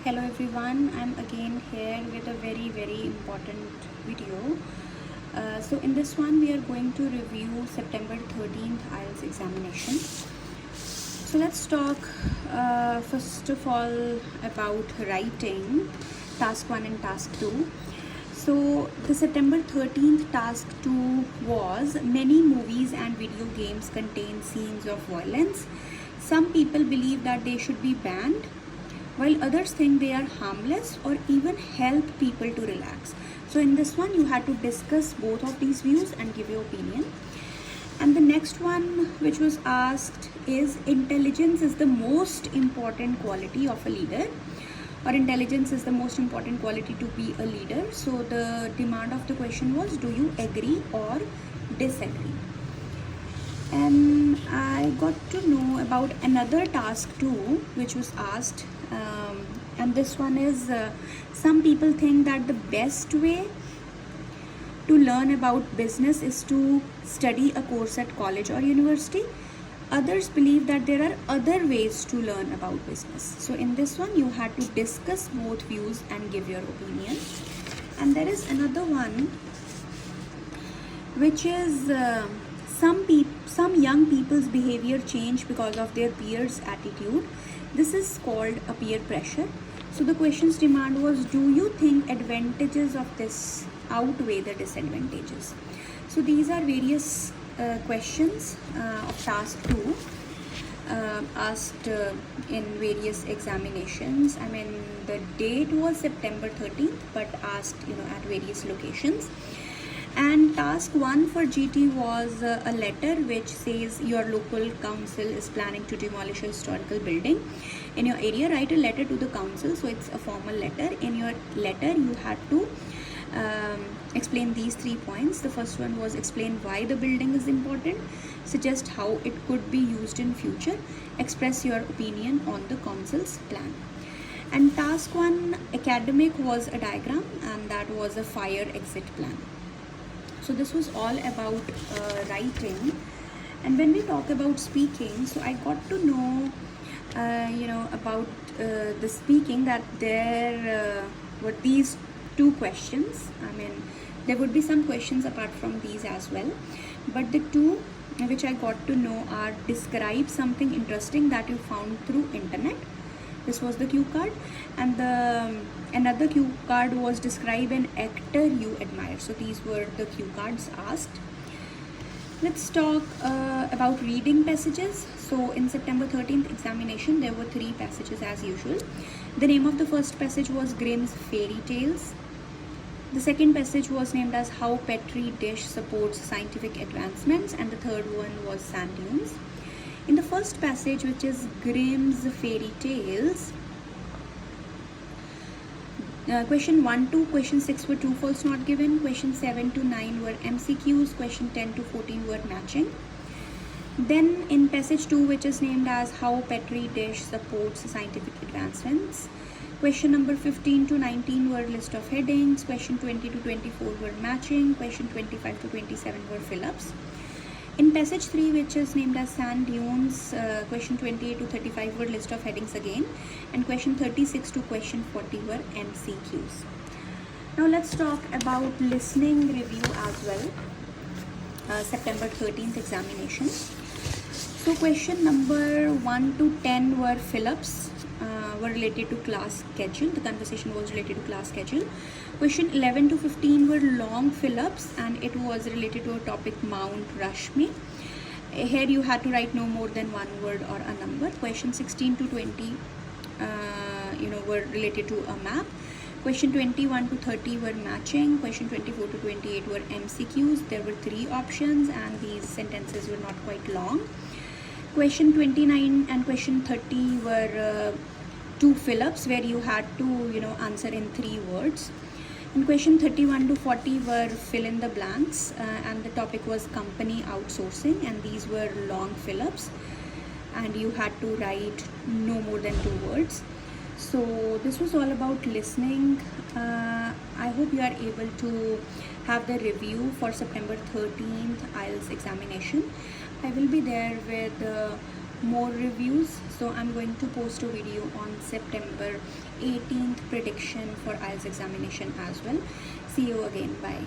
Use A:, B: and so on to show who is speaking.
A: Hello everyone, I'm again here with a very important video. So in this one we are going to review September 13th IELTS examination. So let's talk first of all about writing task 1 and task 2. So the September 13th task 2 was many movies and video games contain scenes of violence. Some people believe that they should be banned, while others think they are harmless or even help people to relax. So in this one you had to discuss both of these views and give your opinion. And the next one which was asked is intelligence is the most important quality of a leader, or intelligence is the most important quality to be a leader. So the demand of the question was, do you agree or disagree? And I got to know about another task too which was asked, and this one is some people think that the best way to learn about business is to study a course at college or university. Others believe that there are other ways to learn about business. So in this one you had to discuss both views and give your opinion. And there is another one which is some young people's behavior change because of their peers' attitude. This is called a peer pressure. So the question's demand was, do you think advantages of this outweigh the disadvantages? So these are various questions of task 2 asked in various examinations. I mean, the date was September 13th, but asked at various locations. And task 1 for GT was a letter which says your local council is planning to demolish a historical building in your area. Write a letter to the council. So it's a formal letter. In your letter you had to explain these 3 points. The first one was explain why the building is important, suggest how it could be used in future, express your opinion on the council's plan. And task 1 academic was a diagram, and that was a fire exit plan. So this was all about writing. And when we talk about speaking, so I got to know about the speaking, that there were these 2 questions. I mean, there would be some questions apart from these as well, but the 2 which I got to know are describe something interesting that you found through internet. This was the cue card. And another cue card was describe an actor you admire. So these were the cue cards asked. Let's talk about reading passages. So in September 13th examination there were 3 passages as usual. The name of the first passage was Grimm's Fairy Tales. The second passage was named as How Petri Dish Supports Scientific Advancements, and the third one was Sand Dunes. In the first passage, which is Grimm's Fairy Tales, question 1 to question 6 were true false not given, question 7 to 9 were MCQs, question 10 to 14 were matching. Then in passage 2, which is named as How Petri Dish Supports Scientific Advancements, question number 15 to 19 were list of headings, question 20 to 24 were matching, question 25 to 27 were fill-ups. In passage 3, which is named as Sand Dunes, question 28 to 35 were list of headings again, and question 36 to question 40 were MCQs. Now let's talk about listening review as well. September 13th examination. So question number 1 to 10 were fill-ups, were related to class schedule. The conversation was related to class schedule. Question 11 to 15 were long fill-ups, and it was related to a topic Mount Rushmore. Here you had to write no more than 1 word or a number. Question 16 to 20 were related to a map. Question 21 to 30 were matching. Question 24 to 28 were MCQs. There were 3 options, and these sentences were not quite long. Question 29 and question 30 were 2 fill-ups where you had to answer in 3 words. And question 31 to 40 were fill in the blanks, and the topic was company outsourcing, and these were long fill-ups, and you had to write no more than 2 words. So this was all about listening. I hope you are able to have the review for September 13th IELTS examination. I will be there with more reviews. So I'm going to post a video on September 18th prediction for IELTS examination as well. See you again. Bye.